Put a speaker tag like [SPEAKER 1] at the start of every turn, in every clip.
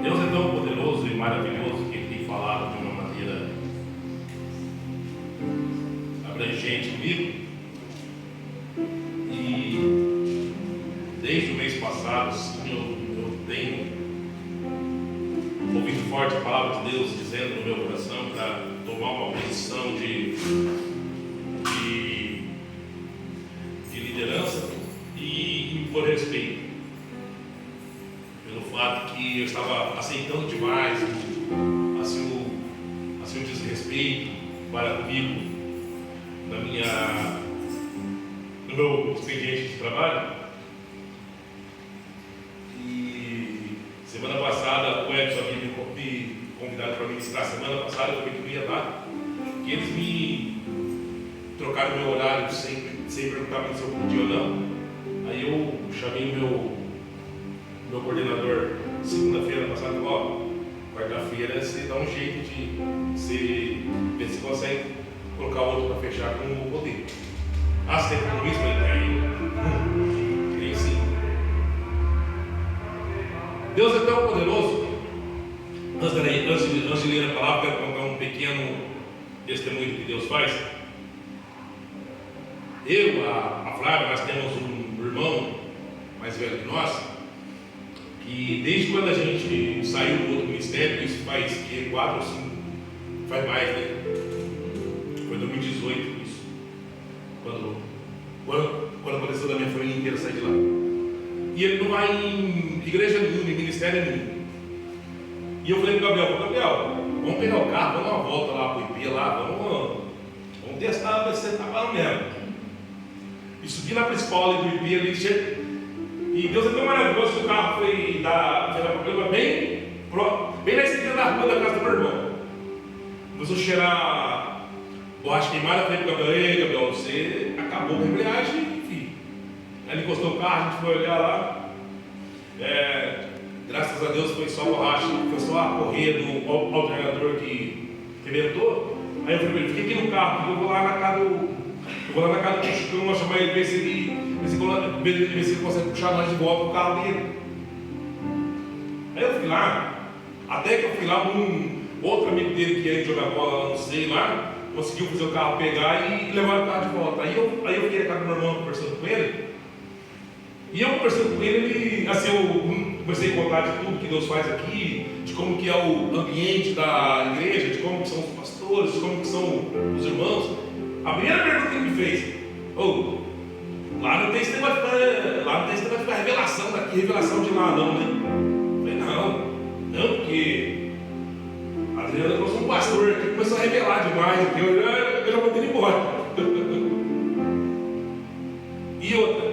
[SPEAKER 1] Deus é tão poderoso e maravilhoso que Ele tem falado de uma maneira abrangente comigo. E desde o mês passado, sim, eu tenho ouvido forte a palavra de Deus dizendo no meu coração para tomar uma posição de liderança e por respeito. Pelo fato que eu estava aceitando demais assim o desrespeito para comigo no meu expediente de trabalho. E semana passada o Edson havia me convidado para ministrar. Semana passada eu falei que não ia dar, e eles me trocaram meu horário sem perguntar se eu podia ou não. Aí eu chamei meu coordenador segunda-feira passada e falei: quarta-feira você dá um jeito de você ver se consegue colocar outro para fechar, que eu não vou poder. Você tem compromisso? Creio sim. Deus é tão poderoso. Antes de ler a palavra, quero contar um pequeno testemunho do que Deus faz. Eu, a Flávia, nós temos um irmão mais velho que nós, que desde quando a gente saiu do outro ministério, isso faz 4 ou 5, faz mais, né? Foi 2018 isso, quando aconteceu da minha família inteira sair de lá. E ele não vai em igreja nenhuma, em ministério nenhum. E eu falei para o Gabriel, vamos pegar o carro, vamos dar uma volta lá para o IP, lá, vamos testar para você estar lá mesmo. E subi lá para a escola do IP ali, e Deus é tão maravilhoso que o carro foi dar problema bem na esquina da rua da casa do meu irmão. Começou a cheirar borracha queimada. Eu falei para o Gabriel, você acabou com a embreagem, enfim. Aí ele encostou o carro, a gente foi olhar lá. Graças a Deus foi só borracha, foi só a correia do alternador que rebentou. Aí eu falei para ele: fica aqui no carro, porque eu vou lá na casa do Chico, vou chamar ele, ver se ele consegue puxar nós de volta o carro dele. Aí eu fui lá, até que eu fui lá, outro amigo dele que ia jogar bola lá, não sei lá, conseguiu fazer o carro pegar e levar o carro de volta. Aí eu fiquei na casa do meu irmão conversando com ele, e eu conversando com ele, assim, eu comecei a contar de tudo que Deus faz aqui, de como que é o ambiente da igreja, de como que são os pastores, de como que são os irmãos. A primeira pergunta que ele me fez: lá não tem esse negócio de ficar revelação daqui, revelação de lá não, né? Eu falei: não, porque a Adriana trouxe um pastor aqui que começou a revelar demais, eu já mandei ele embora. E outra,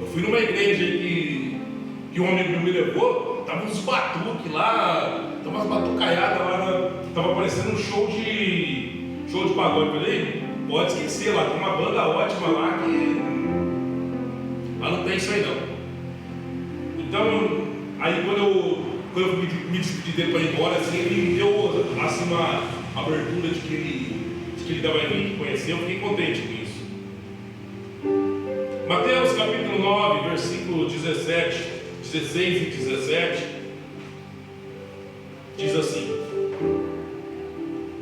[SPEAKER 1] eu fui numa igreja que um amigo meu me levou, tava uns batuques lá, tava umas batucaiadas lá, tava parecendo um show de pagode. Eu falei: pode esquecer, lá tem uma banda ótima lá que lá não tem isso aí não. Então, aí quando eu me despedi dele para ir embora, assim, ele me deu assim, uma abertura de que ele vai vir conhecer. Eu fiquei contente com isso. Mateus capítulo 9, versículo 16 e 17 diz assim: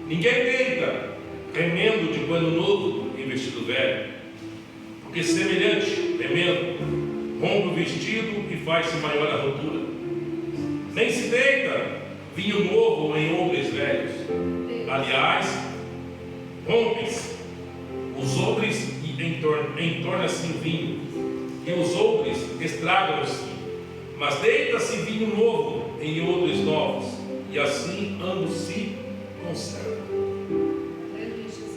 [SPEAKER 1] ninguém deita remendo de pano novo em vestido velho, porque semelhante remendo rompe o vestido e faz-se maior a rotura. Nem se deita vinho novo em odres velhos, aliás, rompe-se os odres e entorna-se em vinho, e os odres estragam-se, mas deita-se vinho novo em odres novos, e assim ambos se conservam.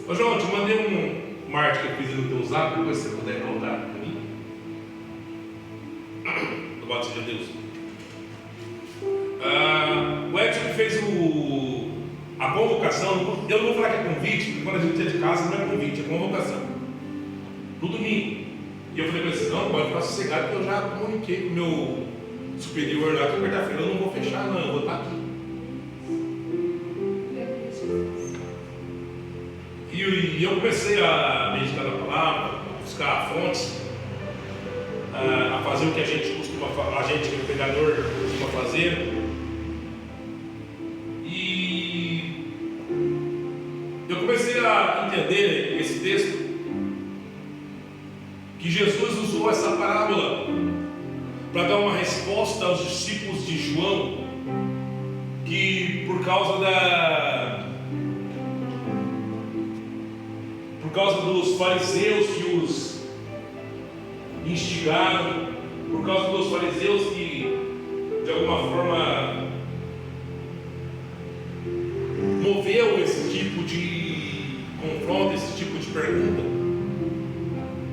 [SPEAKER 1] Ô João, te mandei uma arte que eu fiz no teu zap, depois você puder colocar para mim. Louvado seja Deus. O Edson fez a convocação. Eu não vou falar que é convite, porque quando a gente sai de casa não é convite, é convocação. No domingo. E eu falei para ele: não, pode ficar sossegado, porque eu já comuniquei com o meu superior lá que quarta-feira eu não vou fechar, não, eu vou estar aqui. E eu comecei a meditar na palavra, buscar fontes. A fazer o que a gente que é o pregador, costuma fazer. E eu comecei a entender esse texto, que Jesus usou essa parábola para dar uma resposta aos discípulos de João, que por causa dos fariseus que os instigaram, por causa dos fariseus que de alguma forma moveu esse tipo de confronto, esse tipo de pergunta,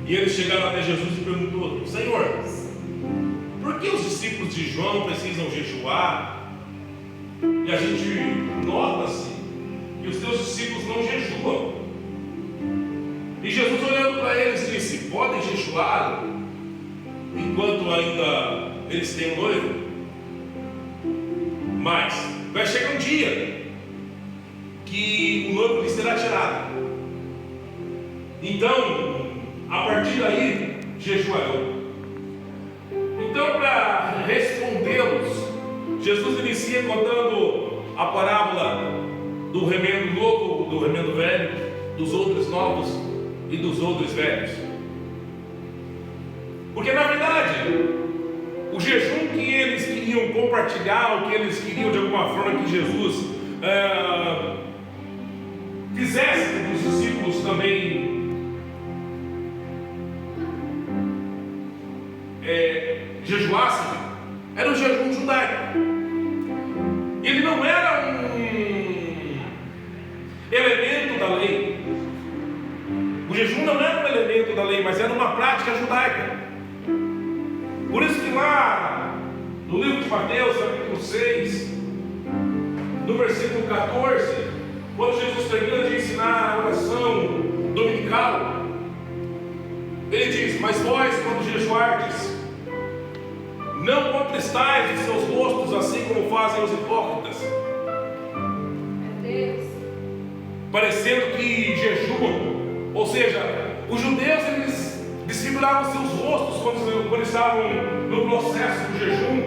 [SPEAKER 1] e eles chegaram até Jesus e perguntou: Senhor, por que os discípulos de João precisam jejuar? E a gente nota-se que os teus discípulos não jejuam. E Jesus, olhando para eles, disse: podem jejuar enquanto ainda eles têm um noivo? Mas vai chegar um dia que o noivo lhes será tirado. Então, a partir daí, jejuarão. Então, para respondê-los, Jesus inicia contando a parábola do remendo novo, do remendo velho, dos outros novos e dos outros velhos. Porque na verdade, o jejum que eles queriam compartilhar, o que eles queriam de alguma forma que Jesus fizesse que os discípulos também jejuassem, era o jejum judaico. Ele não era um elemento da lei. O jejum não era um elemento da lei, mas era uma prática judaica. Por isso que lá no livro de Mateus, capítulo 6, no versículo 14, quando Jesus termina de ensinar a oração dominical, ele diz: mas vós, quando jejuardes, não contristais os seus rostos, assim como fazem os hipócritas, parecendo que jejuam. Ou seja, os judeus, eles dissimulavam seus rostos quando estavam no processo do jejum,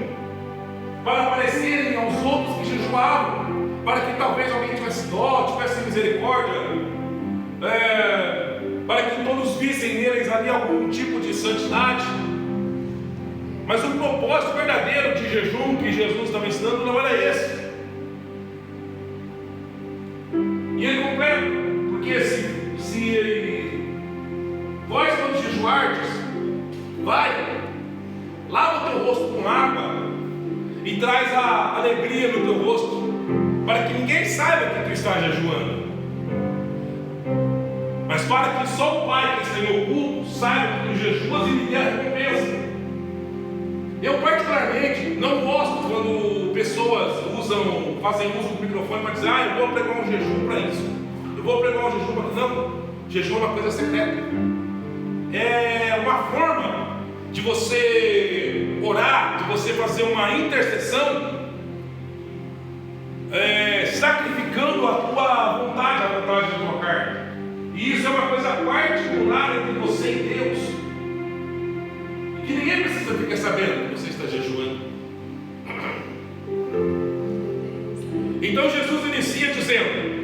[SPEAKER 1] para parecerem aos outros que jejuavam, para que talvez alguém tivesse dó, tivesse misericórdia, para que todos vissem neles ali algum tipo de santidade. Mas o propósito verdadeiro de jejum que Jesus estava ensinando não era esse. E ele completa: porque se vós, quando jejuardes, vai, lava o teu rosto com água e traz a alegria no teu rosto, para que ninguém saiba que tu estás jejuando, mas para que só o Pai que está em oculto saiba que tu jejuas e lhe dê a recompensa. Eu particularmente não gosto quando pessoas fazem uso do microfone para dizer: eu vou pregar um jejum para isso, eu vou pregar um jejum para... Não, jejum é uma coisa secreta. É uma forma de você orar, de você fazer uma intercessão, sacrificando a tua vontade, a vontade da tua carne. E isso é uma coisa particular entre você e Deus, que ninguém precisa ficar sabendo que você está jejuando. Então Jesus inicia dizendo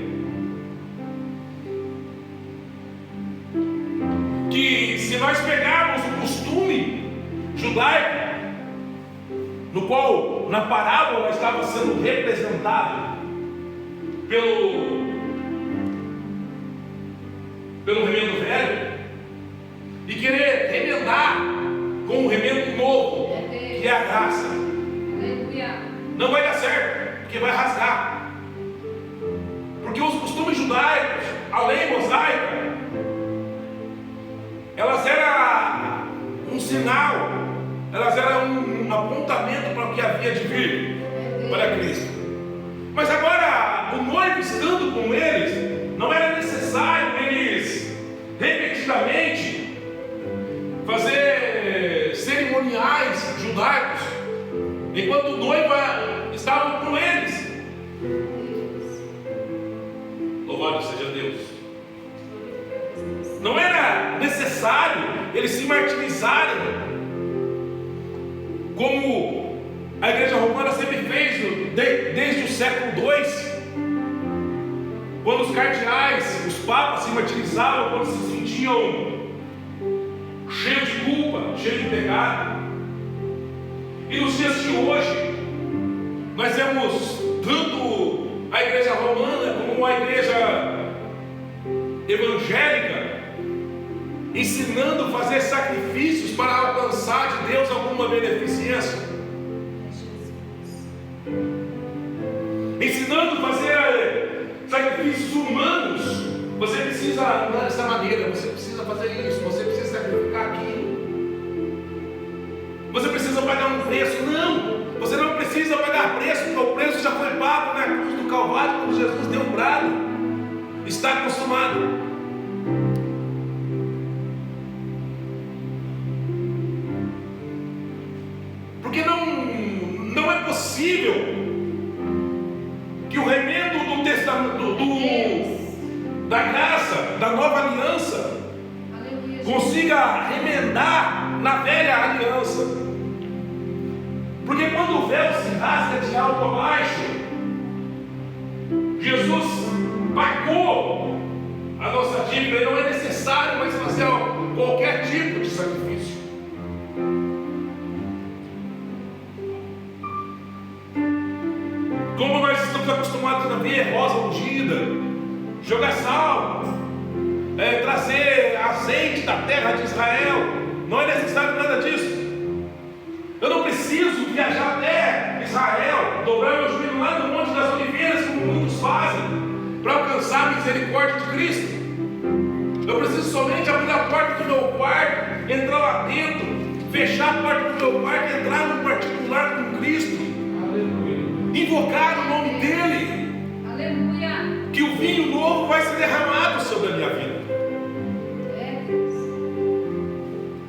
[SPEAKER 1] que se nós pegarmos o costume judaico, no qual na parábola estava sendo representado pelo remendo velho, e querer remendar com um remendo novo, que é a graça, não vai dar certo, porque vai rasgar. Porque os costumes judaicos, a lei mosaica, elas eram um sinal, elas eram um apontamento para o que havia de vir para Cristo. Mas agora, o noivo estando com eles, não era necessário eles repetidamente fazer cerimoniais judaicos, enquanto o noivo estava com eles. Louvado seja Deus. Não era necessário eles se martirizarem A igreja romana sempre fez, desde o século II, quando os cardeais, os papas se martirizavam, quando se sentiam cheios de culpa, cheios de pecado. E nos dias de hoje, nós vemos tanto a igreja romana como a igreja evangélica ensinando a fazer sacrifícios para alcançar de Deus alguma beneficência, ensinando a fazer sacrifícios humanos. Você precisa andar dessa maneira, você precisa fazer isso, você precisa sacrificar aquilo, você precisa pagar um preço. Não, você não precisa pagar preço, porque o preço já foi pago na cruz do Calvário, quando Jesus deu um brado. Está acostumado. Porque não é possível que o remendo do testamento, da graça, da nova aliança, consiga remendar na velha aliança. Porque quando o véu se rasga de alto a baixo, Jesus pagou a nossa dívida, e não é necessário mais fazer qualquer tipo de sacrifício. Como nós estamos acostumados a ver rosa ungida, jogar sal, trazer azeite da terra de Israel, não é necessário nada disso. Eu não preciso viajar até Israel, dobrar meu joelho lá no Monte das Oliveiras, como muitos fazem, para alcançar a misericórdia de Cristo. Eu preciso somente abrir a porta do meu quarto, entrar lá dentro, fechar a porta do meu quarto, entrar no particular com Cristo, invocar o nome dEle. Aleluia. Que o vinho novo vai ser derramado sobre a minha vida.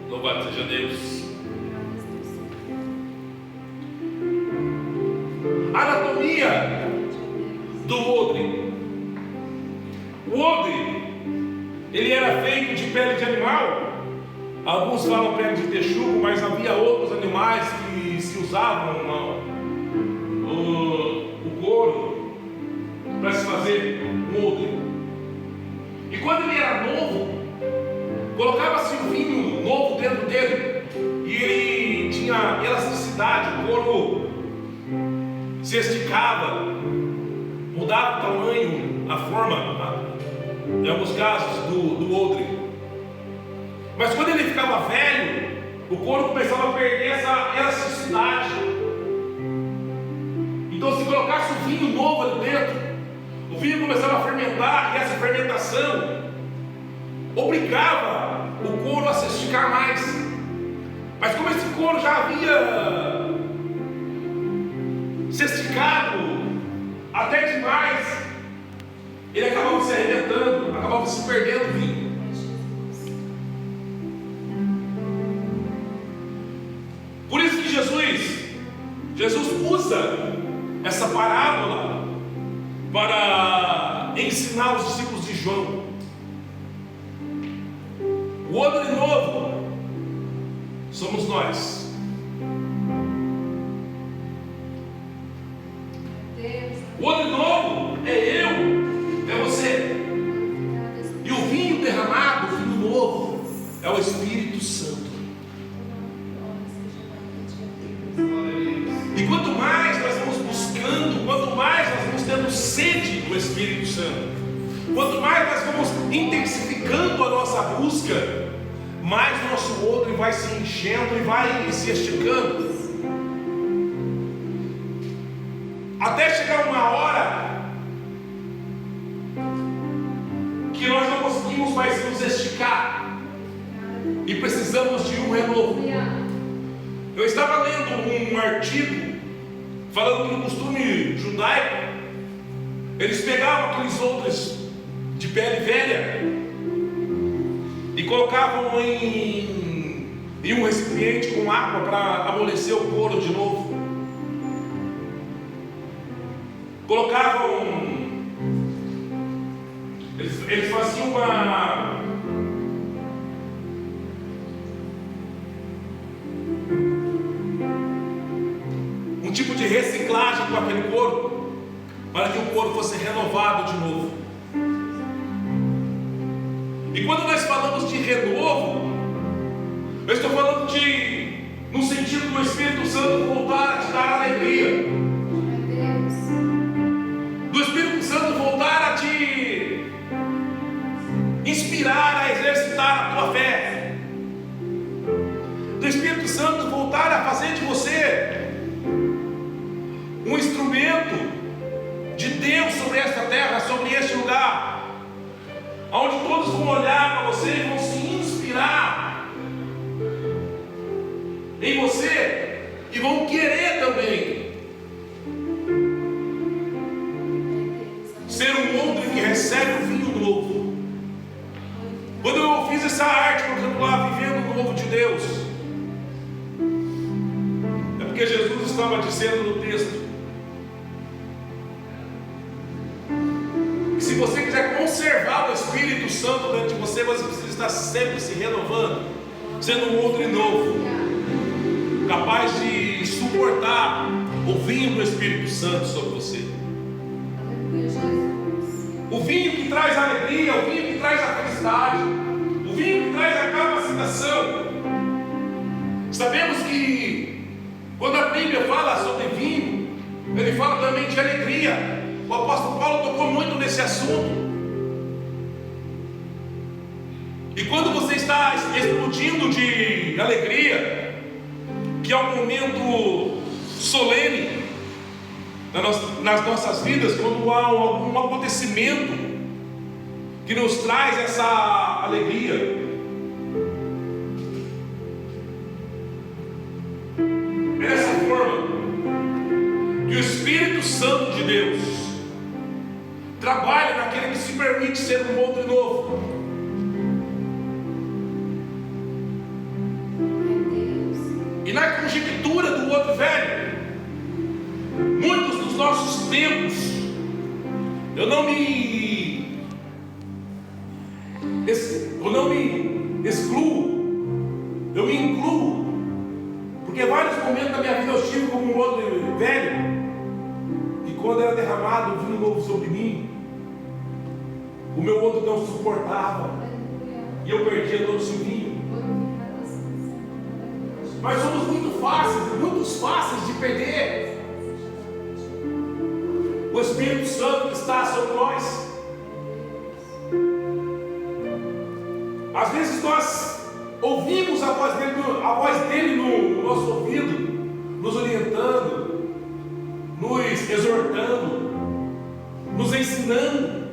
[SPEAKER 1] Louvado seja Deus. Anatomia do odre. O odre, ele era feito de pele de animal. Alguns falam pele de texugo, mas havia outros animais que se usavam o couro para se fazer um odre. E quando ele era novo, colocava-se um vinho novo dentro dele, e ele tinha elasticidade, o couro se esticava, mudava o tamanho, a forma, em alguns casos, do odre. Mas quando ele ficava velho, o couro começava a perder essa elasticidade. Então, se colocasse um vinho novo ali dentro, o vinho começava a fermentar, e essa fermentação obrigava o couro a se esticar mais. Mas como esse couro já havia se esticado até demais, ele acabava se arrebentando, acabava se perdendo o vinho. Por isso que Jesus usa essa parábola para ensinar os discípulos de João. O odre novo somos nós. O odre novo é eu, é você. E o vinho derramado, o vinho novo, é o Espírito Santo. E quanto mais nós vamos buscando, quanto mais nós vamos tendo sede do Espírito Santo, quanto mais nós vamos intensificando a nossa busca, mais o nosso odre vai se enchendo e vai se esticando, até chegar uma hora que nós não conseguimos mais nos esticar e precisamos de um renovo. Eu estava lendo um artigo falando que no costume judaico eles pegavam aqueles odres de pele velha e colocavam em um recipiente com água para amolecer o couro de novo. Colocavam, eles faziam de reciclagem com aquele corpo, para que o corpo fosse renovado de novo. E quando nós falamos de renovo, eu estou falando no sentido do Espírito Santo voltar a te dar alegria, do Espírito Santo voltar a te inspirar a exercitar a tua fé, do Espírito Santo voltar a fazer de você um instrumento de Deus sobre esta terra, sobre este lugar, onde todos vão olhar para você e vão se inspirar em você e vão querer também ser um odre que recebe o vinho novo. Quando eu fiz essa arte colocando lá, vivendo o novo de Deus, é porque Jesus estava dizendo no texto: se você quiser conservar o Espírito Santo dentro de você, você precisa estar sempre se renovando, sendo um odre novo, capaz de suportar o vinho do Espírito Santo sobre você. O vinho que traz a alegria, o vinho que traz a felicidade, o vinho que traz a capacitação. Sabemos que quando a Bíblia fala sobre vinho, ele fala também de alegria. O apóstolo Paulo tocou muito nesse assunto. E quando você está explodindo de alegria, que é um momento solene nas nossas vidas, quando há algum acontecimento que nos traz essa alegria, é dessa forma que o Espírito Santo de Deus trabalha naquele que se permite ser um outro novo. E na conjectura do outro velho, muitos dos nossos tempos, eu não me excluo, eu me incluo, porque vários momentos da minha vida eu estive como um outro velho, e quando era derramado o vinho novo sobre mim, o meu outro não suportava, e eu perdia todo esse vinho. Mas somos muito fáceis de perder o Espírito Santo que está sobre nós. Às vezes nós ouvimos a voz dele no nosso ouvido, nos orientando, nos exortando, nos ensinando,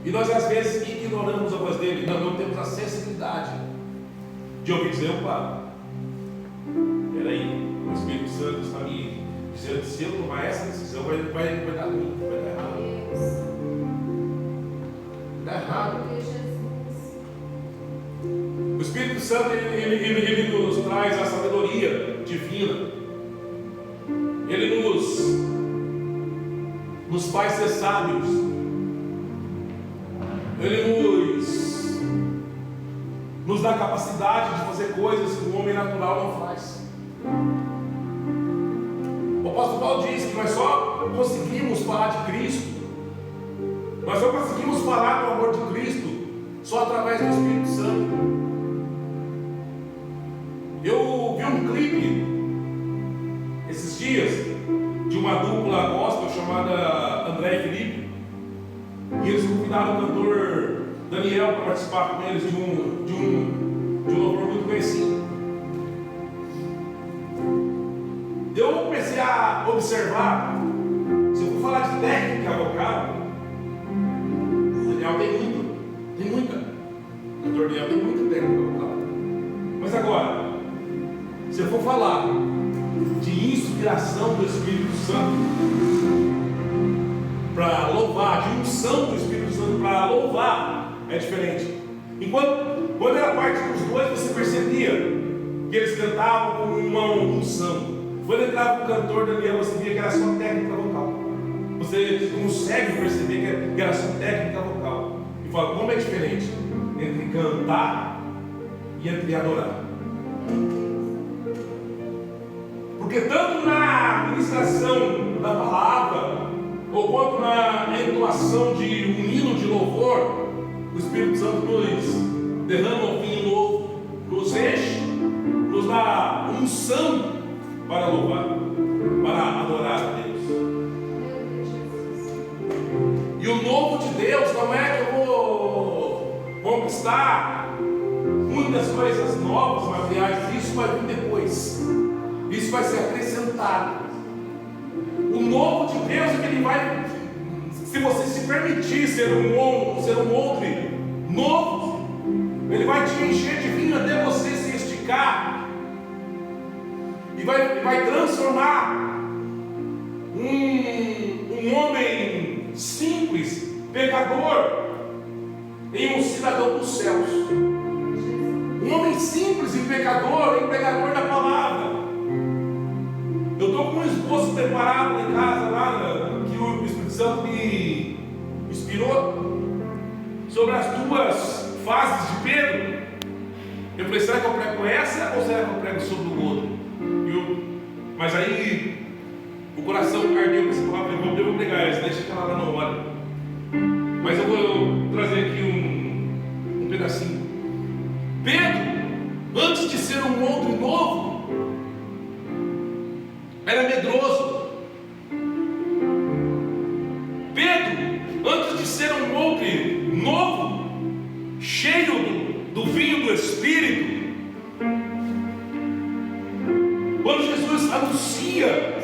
[SPEAKER 1] e nós às vezes ignoramos a voz dele. Nós não temos a sensibilidade de ouvir dizer: opa, peraí, o Espírito Santo está me dizendo que se eu tomar essa decisão vai dar ruim, vai dar errado. Vai dar errado. O Espírito Santo ele nos traz a sabedoria divina. Ele nos faz ser sábios. Ele nos dá capacidade de fazer coisas que o homem natural não faz. O apóstolo Paulo diz que nós só conseguimos falar de Cristo, nós só conseguimos falar do amor de Cristo só através do Espírito Santo. Eu vi um clipe esses dias de uma dupla gospel chamada André e Felipe, e eles convidaram o cantor Daniel para participar com eles de um louvor muito conhecido. Eu comecei a observar, se eu for falar de técnica vocal, o Daniel tem muita. O cantor Daniel tem muita técnica vocal. Mas agora, se eu for falar de inspiração do Espírito Santo para louvar, de unção do Espírito Santo para louvar, é diferente. Quando era parte dos dois, você percebia que eles cantavam com uma unção. Quando entrava o cantor Daniel, você via que era só técnica vocal. Você consegue perceber que era só técnica vocal. E fala, como é diferente entre cantar e entre adorar. Porque tanto na ministração da palavra, ou quando na entoação de um hino de louvor, o Espírito Santo nos derrama um vinho novo, nos enche, nos dá unção para louvar, para adorar a Deus. E o novo de Deus não é que eu vou conquistar muitas coisas novas, materiais, isso vai vir depois, isso vai ser acrescentado. O novo de Deus é que Ele vai, se você se permitir ser um odre novo, Ele vai te encher de vinho até você se esticar, e vai transformar um homem simples, pecador, em um cidadão dos céus. Um homem simples e pecador, empregador da palavra. Eu estou com um esboço preparado lá em casa, lá, que o Espírito Santo me inspirou, sobre as duas fases de Pedro. Eu falei, será que eu prego essa ou será que eu prego sobre o outro? Mas aí o coração ardeu com essa palavra, eu vou pregar essa, deixa que ela lá não olha. Mas eu vou trazer aqui um pedacinho. Pedro, antes de ser um outro novo, era medroso. Pedro, antes de ser um outro novo, cheio do vinho do Espírito, quando Jesus anuncia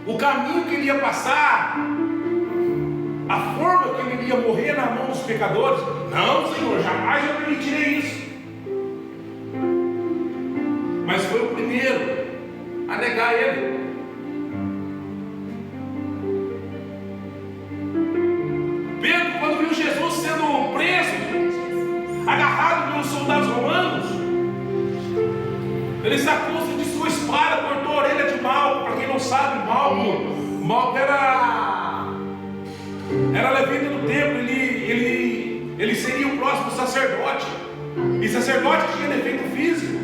[SPEAKER 1] o caminho que ele ia passar, a forma que ele iria morrer na mão dos pecadores, não, Senhor, jamais eu permitirei isso. Mas foi o primeiro a negar ele. Pedro, quando viu Jesus sendo preso, agarrado pelos soldados romanos, ele sacou-se de sua espada, cortou a orelha de Malco. Para quem não sabe, Malco era levita do templo. Ele seria o próximo sacerdote. E sacerdote tinha defeito físico,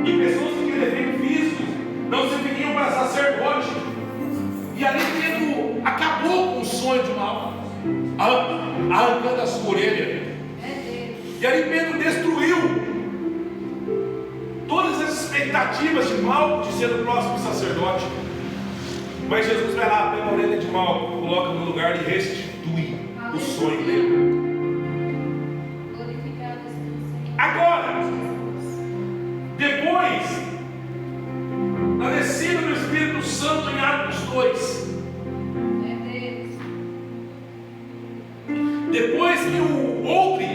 [SPEAKER 1] e pessoas que tinham defeito físico não serviriam para sacerdote. E ali Pedro acabou com o sonho de Malco, arrancando a sua orelha. E ali Pedro destruiu todas as expectativas de Malco de ser o próximo sacerdote. Mas Jesus vai lá, pega a orelha de Malco, coloca no lugar e restitui o sonho dele. Agora, depois da descida do Espírito Santo em Atos 2, depois que o odre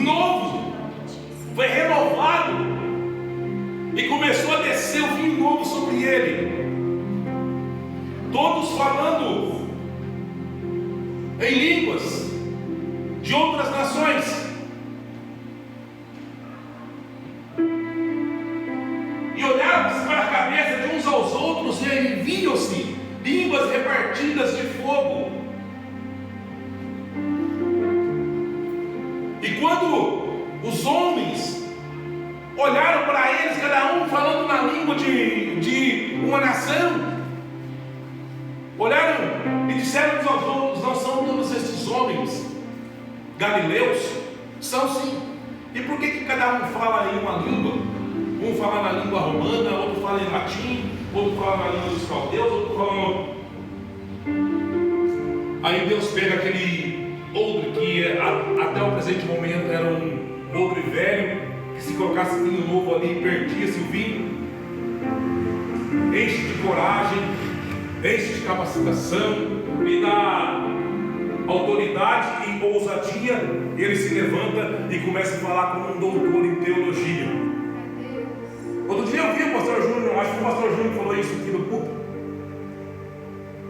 [SPEAKER 1] novo foi renovado e começou a descer o vinho novo sobre ele, todos falando em línguas de outras nações, e olhavam-se para a cabeça de uns aos outros e viam-se línguas repartidas de fogo. E quando os homens olharam para eles, cada um falando na língua de uma nação, olharam e disseram uns aos outros: não são todos estes homens galileus? São sim. E por que cada um fala em uma língua? Um fala na língua romana, outro fala em latim, outro fala na língua dos caldeus, outro fala... Aí Deus pega aquele odre que até o presente momento era um odre velho, que se colocasse vinho novo ali, perdia-se o vinho, enche de coragem, enche de capacitação, e dá autoridade e ousadia. Ele se levanta e começa a falar como um doutor em teologia. Outro dia eu vi o pastor Júnior, acho que o pastor Júnior falou isso aqui no púlpito,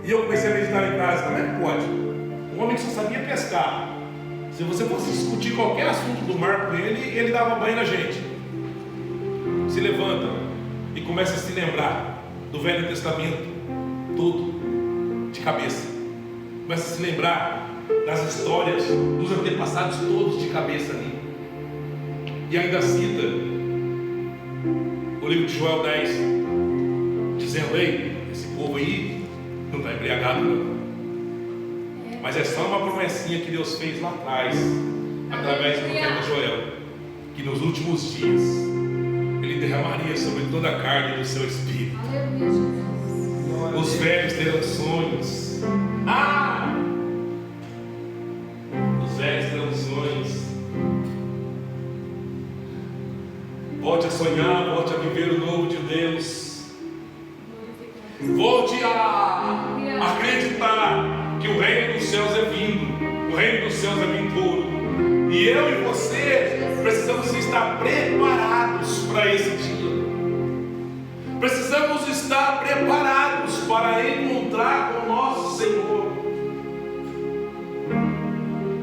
[SPEAKER 1] e eu comecei a meditar em casa. Como é que pode? Um homem que só sabia pescar, se você fosse discutir qualquer assunto do mar com ele, ele dava banho na gente. Se levanta e começa a se lembrar do Velho Testamento todo, de cabeça. Começa a se lembrar das histórias dos antepassados todos de cabeça ali. E ainda cita o livro de Joel 10, dizendo: ei, esse povo aí Não está embriagado, não. Mas é só uma promessinha que Deus fez lá atrás, através do profeta Joel, que nos últimos dias Ele derramaria sobre toda a carne do seu espírito. Os velhos terão sonhos. Os velhos terão sonhos. Volte a sonhar, volte a viver o novo de Deus. Volte a acreditar que o reino dos céus é vindo, o reino dos céus é vindouro. E eu e você precisamos estar preparados para esse dia. Precisamos estar preparados para encontrar com o nosso Senhor.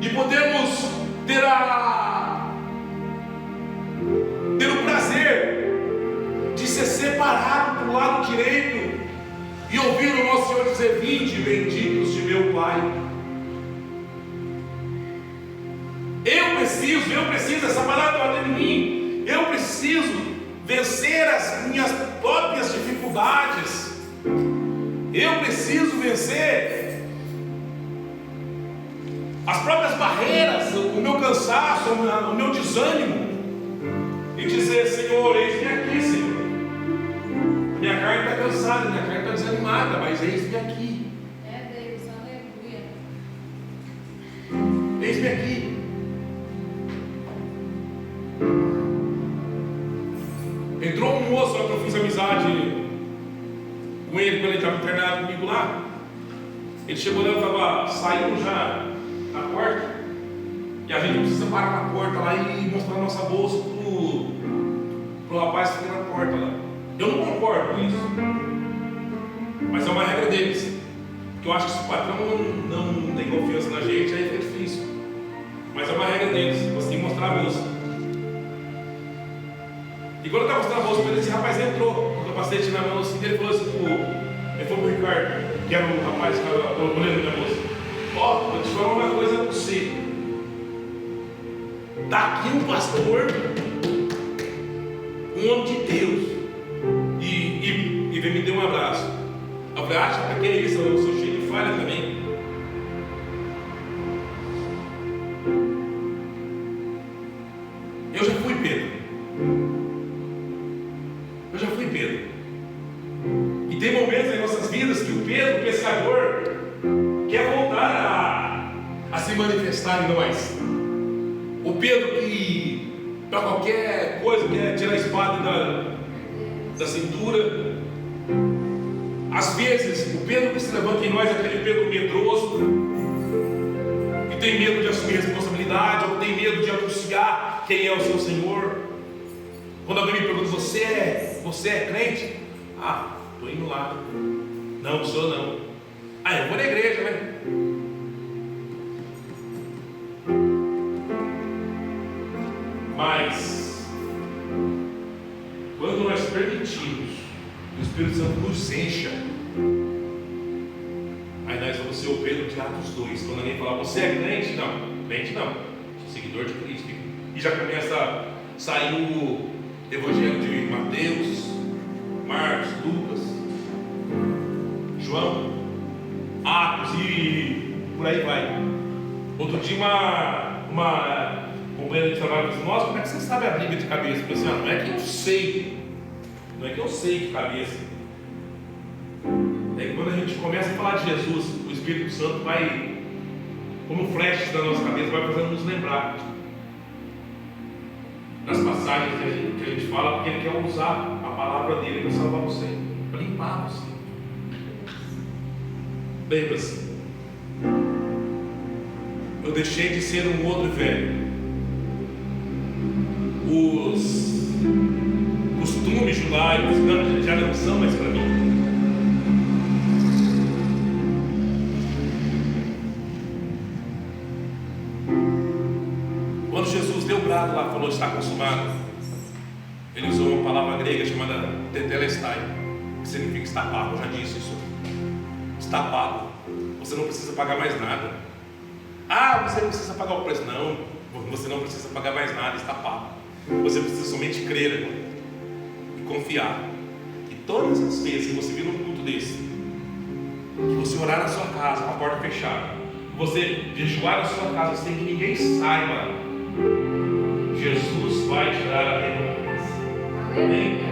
[SPEAKER 1] E podemos ter o prazer de ser separado para o lado direito e ouvir o nosso Senhor dizer: vinde, benditos de meu Pai. Eu preciso, essa palavra está em mim. Eu preciso vencer as minhas próprias dificuldades. Eu preciso vencer as próprias barreiras, o meu cansaço, o meu desânimo, e dizer: Senhor, eis-me aqui, Senhor. Minha carne está cansada, minha carne está desanimada, mas eis-me aqui.
[SPEAKER 2] É Deus, aleluia.
[SPEAKER 1] Eis-me aqui. Entrou um moço lá que eu fiz amizade com ele quando ele estava internado comigo lá. Ele chegou lá, eu estava saindo já na porta, e a gente precisa parar na porta lá e mostrar a nossa bolsa pro rapaz que fica na porta lá. Eu não concordo com isso, mas é uma regra deles, porque eu acho que se o patrão não tem confiança na gente, aí fica difícil. Mas é uma regra deles, você tem que mostrar a bolsa. E quando eu estava mostrando a bolsa para ele, esse rapaz entrou com o capacete na mão assim, ele falou assim ele falou pro Ricardo, que era o rapaz que estava olhando minha bolsa: ó, vou te falar uma coisa para você. Está aqui um pastor, um homem de Deus, e veio me dar um abraço. Eu falei: acha que é isso? Eu sou cheio de falha também. Eu já fui Pedro. E tem momentos em nossas vidas que o Pedro, o pescador, quer voltar a se manifestar em nós. O Pedro que, para qualquer coisa, quer tirar a espada da cintura. Às vezes, o Pedro que se levanta em nós é aquele Pedro medroso, que tem medo de assumir responsabilidade, ou que tem medo de anunciar quem é o seu Senhor. Quando alguém me pergunta: você é crente? Ah, estou indo lá. Não sou não. Ah, eu vou na igreja, né? Mas quando nós permitimos que o Espírito Santo nos encha, aí nós vamos ser o Pedro de Atos 2. Quando alguém falar: você é crente? Não, crente não, sou seguidor de Cristo. E já começa a sair o Evangelho de Mateus, Marcos, Lucas, João, Atos e por aí vai. Outro dia uma companheira de trabalho disse: nossa, como é que você sabe a Bíblia de cabeça? Eu falei assim: não é que eu sei de cabeça. É que quando a gente começa a falar de Jesus, o Espírito Santo vai, como flashes da nossa cabeça, vai fazendo nos lembrar das passagens que a gente fala, porque Ele quer usar a palavra dele para salvar você, para limpar você. Lembra-se, eu deixei de ser um outro velho. Os costumes judaicos já não são mais para mim. Quando Jesus deu o brado lá, falou: está consumado, ele usou uma palavra grega chamada tetelestai, que significa está pago. Eu já disse isso. Está pago. Você não precisa pagar mais nada. Ah, você precisa pagar o preço. Não, você não precisa pagar mais nada, está pago. Você precisa somente crer e confiar. E todas as vezes que você vir num culto desse, que você orar na sua casa, com a porta fechada, você jejuar na sua casa sem que ninguém saiba, Jesus vai te dar a recompensa. Amém?